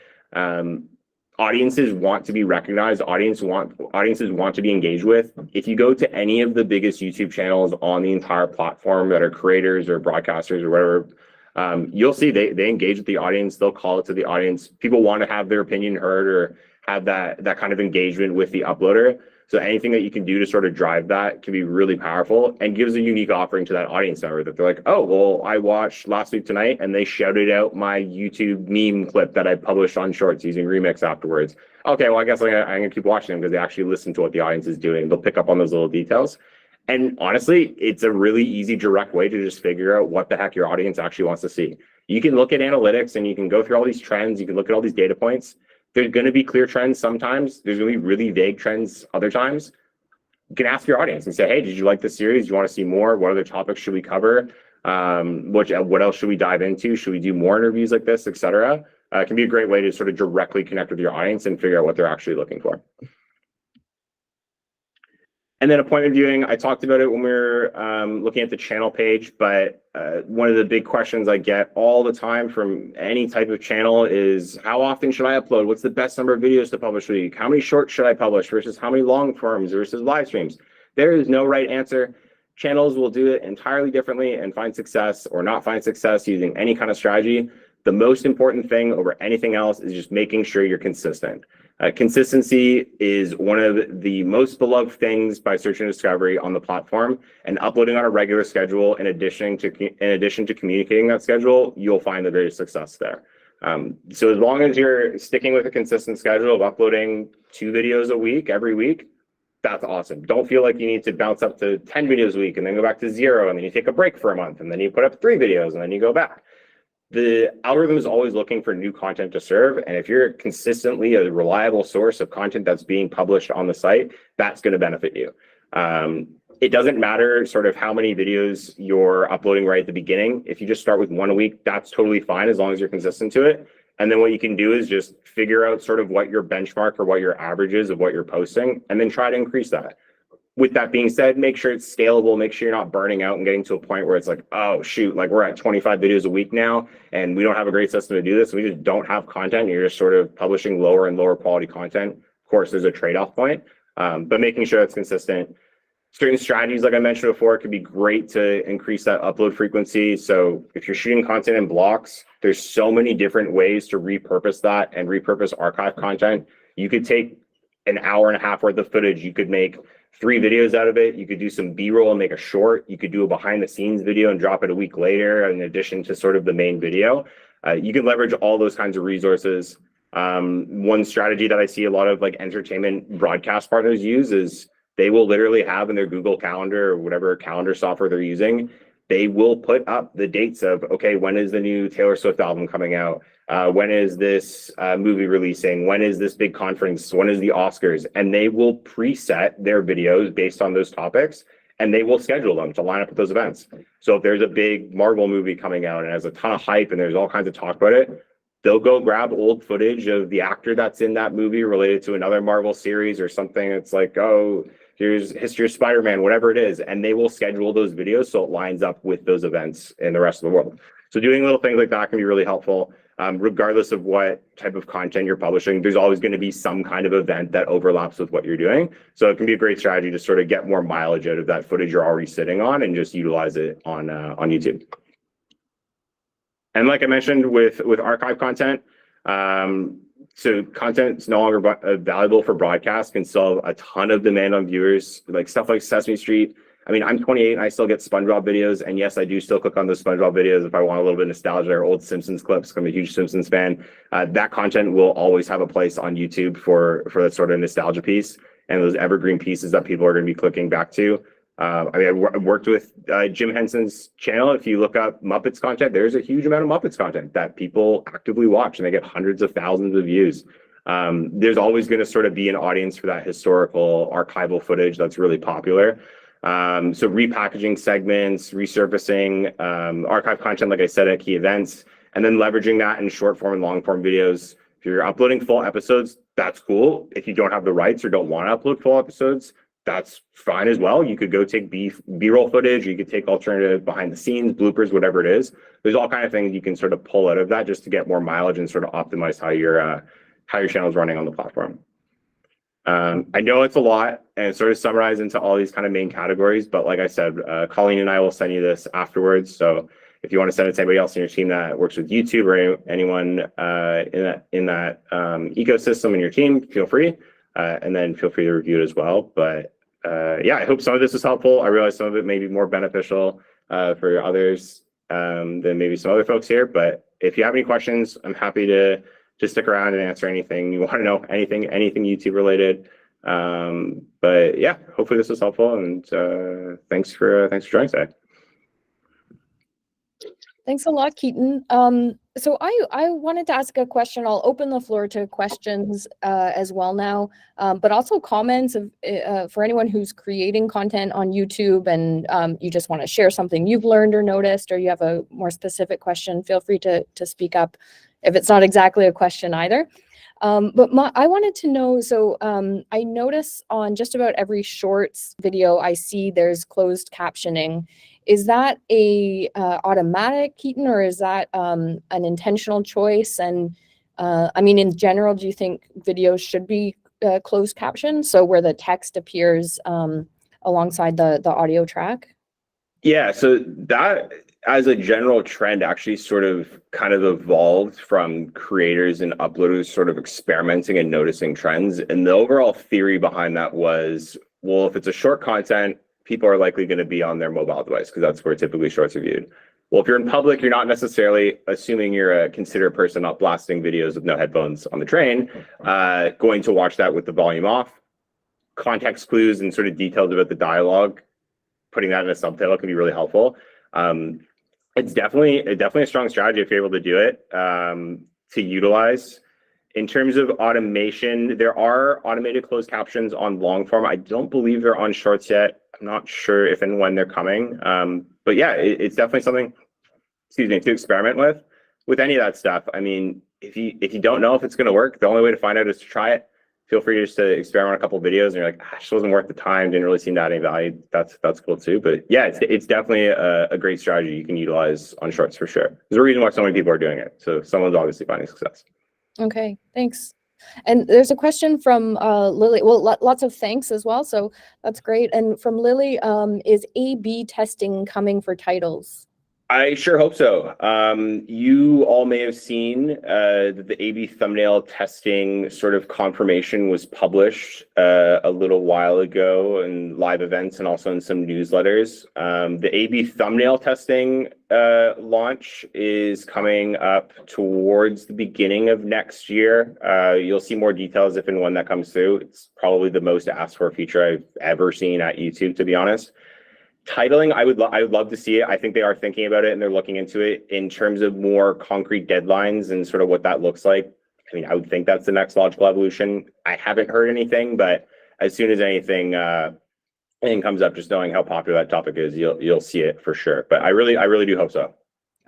Audiences want to be recognized. Audiences want to be engaged with. If you go to any of the biggest YouTube channels on the entire platform that are creators or broadcasters or whatever, you'll see they engage with the audience. They'll call it to the audience. People want to have their opinion heard or have that kind of engagement with the uploader. So anything that you can do to sort of drive that can be really powerful and gives a unique offering to that audience member that they're like, oh, well, I watched Last Week Tonight and they shouted out my YouTube meme clip that I published on Shorts using Remix afterwards. Okay, well, I guess I'm gonna keep watching them because they actually listen to what the audience is doing. They'll pick up on those little details. And honestly, it's a really easy, direct way to just figure out what the heck your audience actually wants to see. You can look at analytics and you can go through all these trends. You can look at all these data points. There's going to be clear trends sometimes. There's going to be really vague trends other times. You can ask your audience and say, hey, did you like this series? Do you want to see more? What other topics should we cover? What else should we dive into? Should we do more interviews like this, et cetera? It can be a great way to sort of directly connect with your audience and figure out what they're actually looking for. And then appointment viewing, I talked about it when we were looking at the channel page, but one of the big questions I get all the time from any type of channel is, how often should I upload? What's the best number of videos to publish a week? How many shorts should I publish versus how many long forms versus live streams? There is no right answer. Channels will do it entirely differently and find success or not find success using any kind of strategy. The most important thing over anything else is just making sure you're consistent. Consistency is one of the most beloved things by search and discovery on the platform, and uploading on a regular schedule in addition to communicating that schedule, you'll find the greatest success there. So as long as you're sticking with a consistent schedule of uploading 2 videos a week, every week, that's awesome. Don't feel like you need to bounce up to 10 videos a week and then go back to 0, and then you take a break for a month, and then you put up 3 videos, and then you go back. The algorithm is always looking for new content to serve. And if you're consistently a reliable source of content that's being published on the site, that's going to benefit you. It doesn't matter sort of how many videos you're uploading right at the beginning. If you just start with 1 a week, that's totally fine as long as you're consistent to it. And then what you can do is just figure out sort of what your benchmark or what your average is of what you're posting, and then try to increase that. With that being said, make sure it's scalable, make sure you're not burning out and getting to a point where it's like, oh shoot, like we're at 25 videos a week now and we don't have a great system to do this. We just don't have content. You're just sort of publishing lower and lower quality content. Of course, there's a trade-off point, but making sure it's consistent. Certain strategies, like I mentioned before, could be great to increase that upload frequency. So if you're shooting content in blocks, there's so many different ways to repurpose that and repurpose archive content. You could take an hour and a half worth of footage. You could make 3 videos out of it. You could do some B-roll and make a short. You could do a behind the scenes video and drop it a week later in addition to sort of the main video. You can leverage all those kinds of resources. One strategy that I see a lot of like entertainment broadcast partners use is they will literally have in their Google Calendar or whatever calendar software they're using, they will put up the dates of, okay, when is the new Taylor Swift album coming out? When is this movie releasing? When is this big conference? When is the Oscars? And they will preset their videos based on those topics, and they will schedule them to line up with those events. So if there's a big Marvel movie coming out and has a ton of hype and there's all kinds of talk about it, they'll go grab old footage of the actor that's in that movie related to another Marvel series or something. It's like, oh, here's History of Spider-Man, whatever it is. And they will schedule those videos so it lines up with those events in the rest of the world. So doing little things like that can be really helpful. regardless of what type of content you're publishing, there's always going to be some kind of event that overlaps with what you're doing. So it can be a great strategy to sort of get more mileage out of that footage you're already sitting on and just utilize it on YouTube. And like I mentioned with archive content, so content is no longer valuable for broadcast, can still have a ton of demand on viewers, like stuff like Sesame Street. I mean, I'm 28 and I still get SpongeBob videos, and yes, I do still click on those SpongeBob videos if I want a little bit of nostalgia or old Simpsons clips. I'm a huge Simpsons fan. That content will always have a place on YouTube for that sort of nostalgia piece and those evergreen pieces that people are going to be clicking back to. I mean, I've worked with Jim Henson's channel. If you look up Muppets content, there's a huge amount of Muppets content that people actively watch, and they get hundreds of thousands of views. There's always going to sort of be an audience for that historical archival footage that's really popular. So repackaging segments, resurfacing archive content, like I said, at key events, and then leveraging that in short form and long form videos. If you're uploading full episodes, that's cool. If you don't have the rights or don't want to upload full episodes, that's fine as well. You could go take B-roll footage, or you could take alternative behind the scenes, bloopers, whatever it is. There's all kinds of things you can sort of pull out of that just to get more mileage and sort of optimize how your channel is running on the platform. I know it's a lot and it's sort of summarized into all these kind of main categories, but like I said, Colleen and I will send you this afterwards. So if you want to send it to anybody else in your team that works with YouTube or anyone in that ecosystem in your team, feel free, and then feel free to review it as well. But yeah, I hope some of this is helpful. I realize some of it may be more beneficial for others than maybe some other folks here. But if you have any questions, I'm happy to just stick around and answer anything you want to know, anything YouTube related. But yeah, hopefully this was helpful, and thanks for joining today. Thanks a lot, Keaton. So I wanted to ask a question. I'll open the floor to questions as well now, but also comments for anyone who's creating content on YouTube and you just want to share something you've learned or noticed, or you have a more specific question, feel free to speak up if it's not exactly a question either. But I wanted to know, so I notice on just about every shorts video I see there's closed captioning. Is that a automatic, Keaton, or is that an intentional choice? And I mean, in general, do you think videos should be closed captioned, so where the text appears alongside the audio track? Yeah, so that as a general trend actually sort of kind of evolved from creators and uploaders sort of experimenting and noticing trends. And the overall theory behind that was, well, if it's a short content, people are likely going to be on their mobile device because that's where typically shorts are viewed. Well, if you're in public, you're not necessarily, assuming you're a considerate person not blasting videos with no headphones on the train, going to watch that with the volume off. Context clues and sort of details about the dialogue, putting that in a subtitle can be really helpful. It's definitely a strong strategy if you're able to do it, to utilize. In terms of automation, there are automated closed captions on long form. I don't believe they're on shorts yet. I'm not sure if and when they're coming. But yeah, it's definitely something, to experiment with any of that stuff. I mean, if you don't know if it's going to work, the only way to find out is to try it. Feel free just to experiment on a couple of videos and you're like, gosh, it wasn't worth the time, didn't really seem to add any value. That's cool too. But yeah, it's definitely a great strategy you can utilize on shorts for sure. There's a reason why so many people are doing it. So someone's obviously finding success. Okay, thanks. And there's a question from Lily. Well, lots of thanks as well. So that's great. And from Lily, is A/B testing coming for titles? I sure hope so. You all may have seen that the A/B thumbnail testing sort of confirmation was published a little while ago in live events and also in some newsletters. The A/B thumbnail testing launch is coming up towards the beginning of next year. You'll see more details if and when that comes through. It's probably the most asked for feature I've ever seen at YouTube, to be honest. Titling, I would love to see it. I think they are thinking about it and they're looking into it in terms of more concrete deadlines and sort of what that looks like. I mean, I would think that's the next logical evolution. I haven't heard anything, but as soon as anything comes up, just knowing how popular that topic is, you'll see it for sure. But I really do hope so.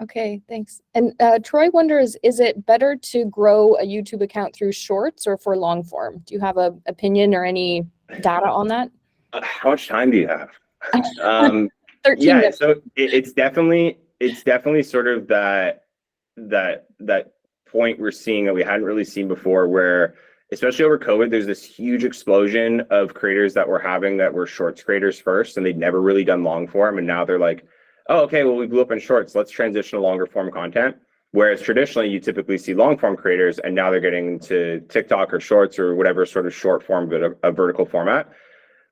Okay, thanks. And Troy wonders, is it better to grow a YouTube account through shorts or for long form? Do you have an opinion or any data on that? How much time do you have? 13 yeah, minutes. so it's definitely sort of that point we're seeing that we hadn't really seen before, where especially over COVID, there's this huge explosion of creators that we're having that were shorts creators first, and they'd never really done long form. And now they're like, oh, okay, well, we blew up in shorts. Let's transition to longer form content. Whereas traditionally you typically see long form creators, and now they're getting to TikTok or shorts or whatever sort of short form, but a vertical format.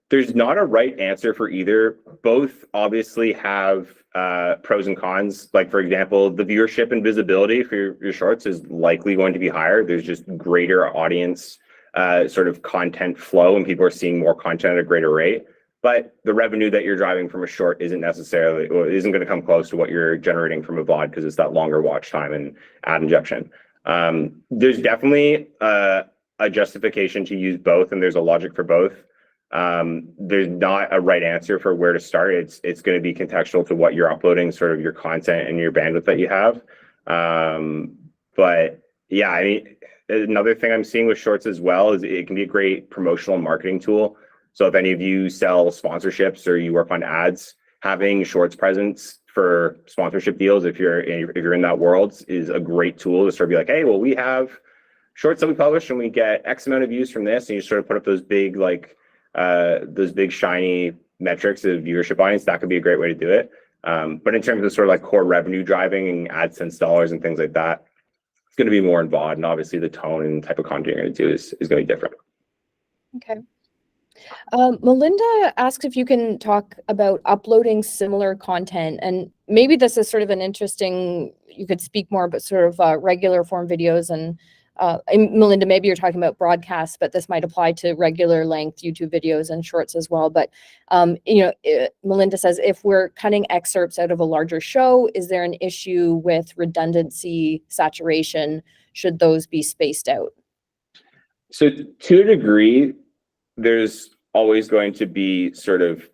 There's not a right answer for either. Both obviously have pros and cons. Like, for example, the viewership and visibility for your shorts is likely going to be higher. There's just greater audience sort of content flow, and people are seeing more content at a greater rate. But the revenue that you're driving from a short isn't necessarily, or isn't going to come close to what you're generating from a VOD, because it's that longer watch time and ad injection. There's definitely a justification to use both, and there's a logic for both. There's not a right answer for where to start. It's going to be contextual to what you're uploading, sort of your content and your bandwidth that you have. But yeah, I mean, another thing I'm seeing with shorts as well is it can be a great promotional marketing tool. So if any of you sell sponsorships or you work on ads, having shorts presence for sponsorship deals, if you're in that world, is a great tool to sort of be like, hey, well, we have shorts that we publish and we get X amount of views from this, and you sort of put up those big shiny metrics of viewership audience. That could be a great way to do it. But in terms of sort of like core revenue driving and AdSense dollars and things like that, it's going to be more in VOD, and obviously the tone and type of content you're going to do is going to be different. Okay. Melinda asks if you can talk about uploading similar content, and maybe this is sort of an interesting, you could speak more about sort of regular form videos, and Melinda, maybe you're talking about broadcasts, but this might apply to regular length YouTube videos and shorts as well. But Melinda says, if we're cutting excerpts out of a larger show, is there an issue with redundancy, saturation? Should those be spaced out? So to a degree, there's always going to be sort of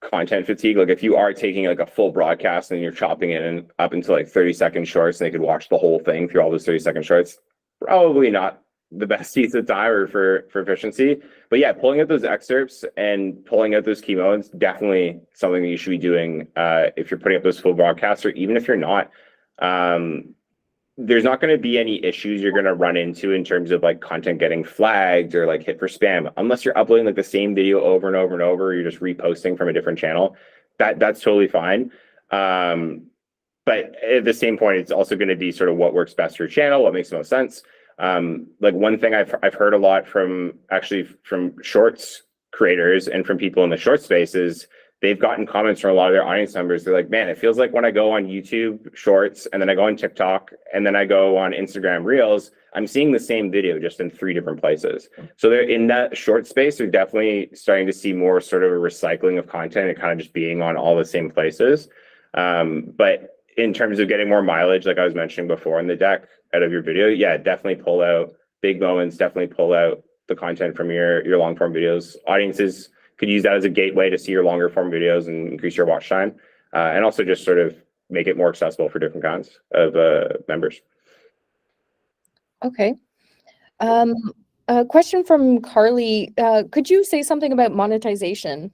content fatigue. Like if you are taking like a full broadcast and you're chopping it in up into like 30-second shorts, and they could watch the whole thing through all those 30-second shorts, probably not the best use of time or for efficiency. But yeah, pulling out those excerpts and pulling out those key moments, definitely something that you should be doing if you're putting up those full broadcasts, or even if you're not. There's not going to be any issues you're going to run into in terms of like content getting flagged or like hit for spam, unless you're uploading like the same video over and over and over. You're just reposting from a different channel. That's totally fine. But at the same point, it's also going to be sort of what works best for your channel, what makes the most sense. Like one thing I've heard a lot from shorts creators and from people in the short space is they've gotten comments from a lot of their audience members. They're like, man, it feels like when I go on YouTube Shorts, and then I go on TikTok, and then I go on Instagram Reels, I'm seeing the same video just in 3 different places. So they're in that short space. They're definitely starting to see more sort of a recycling of content and kind of just being on all the same places. But in terms of getting more mileage, like I was mentioning before in the deck out of your video, yeah, definitely pull out big moments, definitely pull out the content from your long form videos. Audiences could use that as a gateway to see your longer form videos and increase your watch time, and also just sort of make it more accessible for different kinds of members. Okay. A question from Carly. Could you say something about monetization?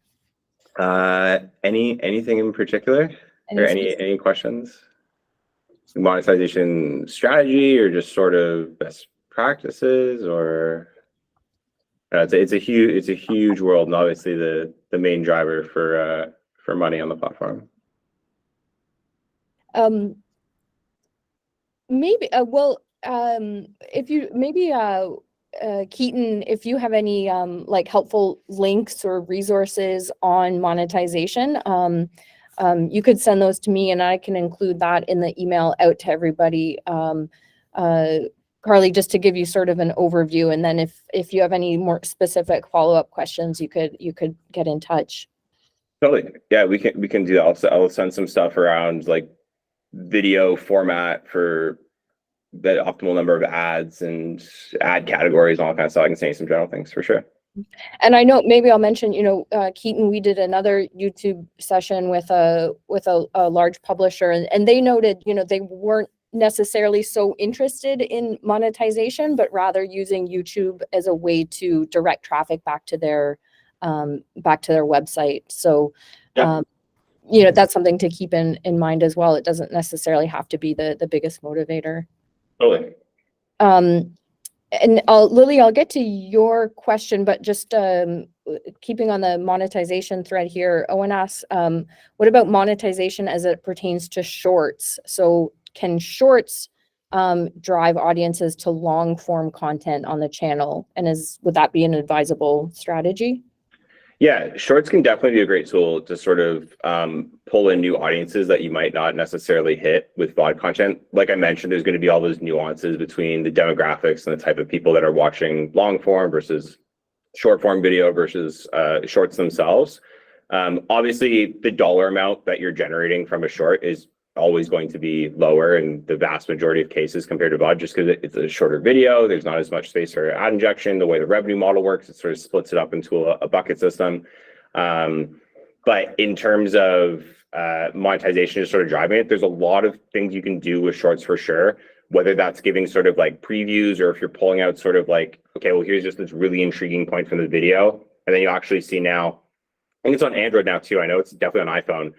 Anything in particular? Or any questions? Monetization strategy, or just sort of best practices, or it's a huge world, and obviously the main driver for money on the platform. Maybe if you maybe Keaton, if you have any like helpful links or resources on monetization, you could send those to me, and I can include that in the email out to everybody. Carly, just to give you sort of an overview, and then if you have any more specific follow-up questions, you could get in touch. Totally. Yeah, we can do that. I'll send some stuff around like video format for the optimal number of ads and ad categories, all that kind of stuff. I can say some general things for sure. And I know, maybe I'll mention, Keaton, we did another YouTube session with a large publisher, and they noted, they weren't necessarily so interested in monetization, but rather using YouTube as a way to direct traffic back to their website. So, yeah. That's something to keep in mind as well. It doesn't necessarily have to be the biggest motivator. Totally. And Lily, I'll get to your question, but just keeping on the monetization thread here, Owen asks, what about monetization as it pertains to shorts? So can shorts drive audiences to long form content on the channel? And would that be an advisable strategy? Yeah, shorts can definitely be a great tool to sort of pull in new audiences that you might not necessarily hit with VOD content. Like I mentioned, there's going to be all those nuances between the demographics and the type of people that are watching long form versus short form video versus shorts themselves. Obviously, the dollar amount that you're generating from a short is always going to be lower in the vast majority of cases compared to VOD, just because it's a shorter video. There's not as much space for ad injection. The way the revenue model works, it sort of splits it up into a bucket system. But in terms of monetization is sort of driving it, there's a lot of things you can do with shorts for sure, whether that's giving sort of like previews, or if you're pulling out sort of like, okay, well, here's just this really intriguing point from the video. And then you actually see now, I think it's on Android now too. I know it's definitely on iPhone.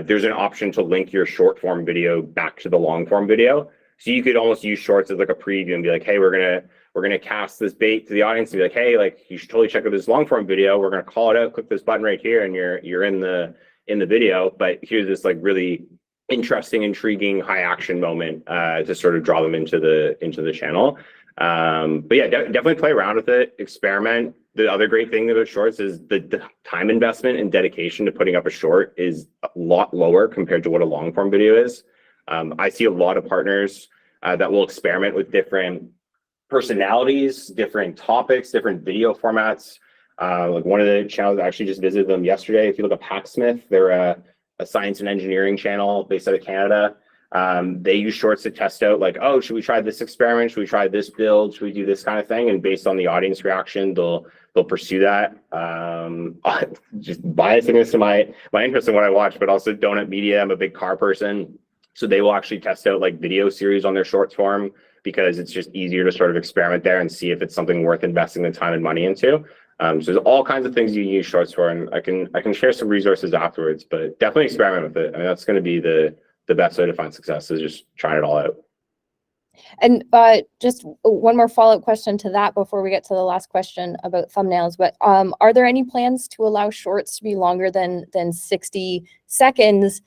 There's an option to link your short form video back to the long form video. So you could almost use shorts as like a preview and be like, hey, we're gonna cast this bait to the audience and be like, hey, like you should totally check out this long form video. We're gonna call it out, click this button right here, and you're in the video. But here's this like really interesting, intriguing, high action moment to sort of draw them into the channel. But yeah, definitely play around with it, experiment. The other great thing about shorts is the time investment and dedication to putting up a short is a lot lower compared to what a long form video is. I see a lot of partners that will experiment with different personalities, different topics, different video formats. Like one of the channels, I actually just visited them yesterday. If you look up Hacksmith, they're a science and engineering channel based out of Canada. They use shorts to test out like, oh, should we try this experiment? Should we try this build? Should we do this kind of thing? And based on the audience reaction, they'll pursue that. Just biasing this to my interest in what I watch, but also Donut Media. I'm a big car person. So they will actually test out like video series on their shorts form, because it's just easier to sort of experiment there and see if it's something worth investing the time and money into. So there's all kinds of things you can use shorts for, and I can share some resources afterwards, but definitely experiment with it. I mean, that's going to be the best way to find success, is just trying it all out. And just one more follow-up question to that before we get to the last question about thumbnails. But are there any plans to allow shorts to be longer than 60 seconds,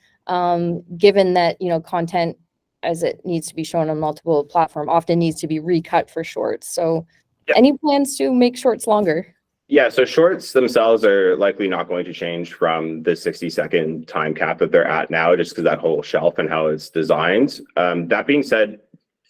given that, you know, content as it needs to be shown on multiple platforms often needs to be recut for shorts? So yep. Any plans to make shorts longer? Yeah, so shorts themselves are likely not going to change from the 60-second time cap that they're at now, just because that whole shelf and how it's designed. That being said,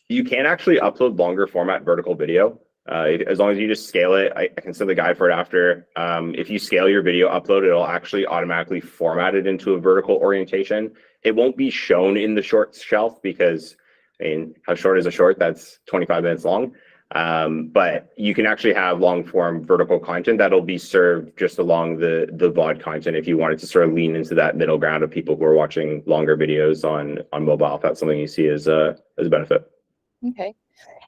you can actually upload longer format vertical video. As long as you just scale it. I can send the guide for it after. If you scale your video upload, it'll actually automatically format it into a vertical orientation. It won't be shown in the shorts shelf because, I mean, how short is a short? That's 25 minutes long. But you can actually have long form vertical content that'll be served just along the VOD content if you wanted to sort of lean into that middle ground of people who are watching longer videos on mobile, if that's something you see as a benefit. Okay.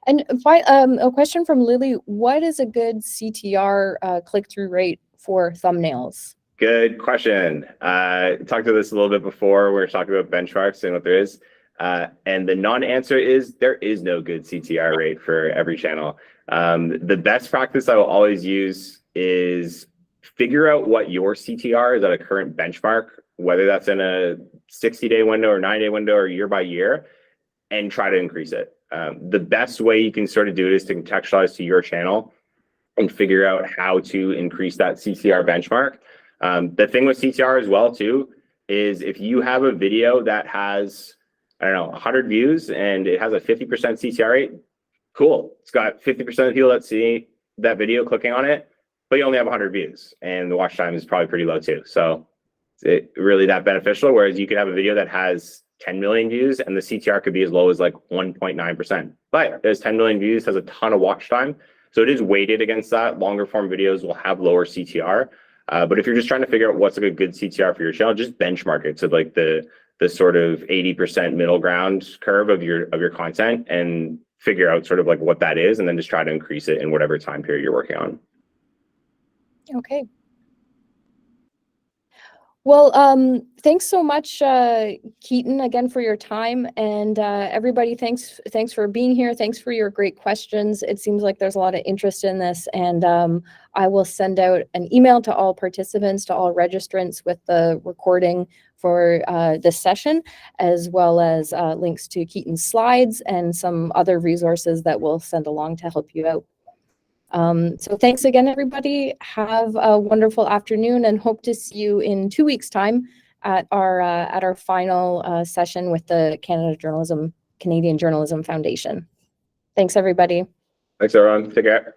And a question from Lily, what is a good CTR click-through rate for thumbnails? Good question. Talked about this a little bit before. We were talking about benchmarks and what there is. And the non-answer is there is no good CTR rate for every channel. The best practice I will always use is figure out what your CTR is at a current benchmark, whether that's in a 60-day window or 90-day window or year by year, and try to increase it. The best way you can sort of do it is to contextualize to your channel and figure out how to increase that CTR benchmark. The thing with CTR as well too is if you have a video that has, I don't know, 100 views and it has a 50% CTR rate, cool. It's got 50% of the people that see that video clicking on it, but you only have 100 views and the watch time is probably pretty low too. So is it really that beneficial? Whereas you could have a video that has 10 million views and the CTR could be as low as like 1.9%. But there's 10 million views, has a ton of watch time. So it is weighted against that. Longer form videos will have lower CTR. But if you're just trying to figure out what's like a good CTR for your channel, just benchmark it to like the sort of 80% middle ground curve of your content and figure out sort of like what that is, and then just try to increase it in whatever time period you're working on. Okay. Well, thanks so much, Keaton, again for your time, and everybody, thanks for being here. Thanks for your great questions. It seems like there's a lot of interest in this, and I will send out an email to all participants, to all registrants, with the recording for this session, as well as links to Keaton's slides and some other resources that we'll send along to help you out. So thanks again, everybody. Have a wonderful afternoon, and hope to see you in 2 weeks' time at our final session with the Canadian Journalism Foundation. Thanks, everybody. Thanks, everyone. Take care.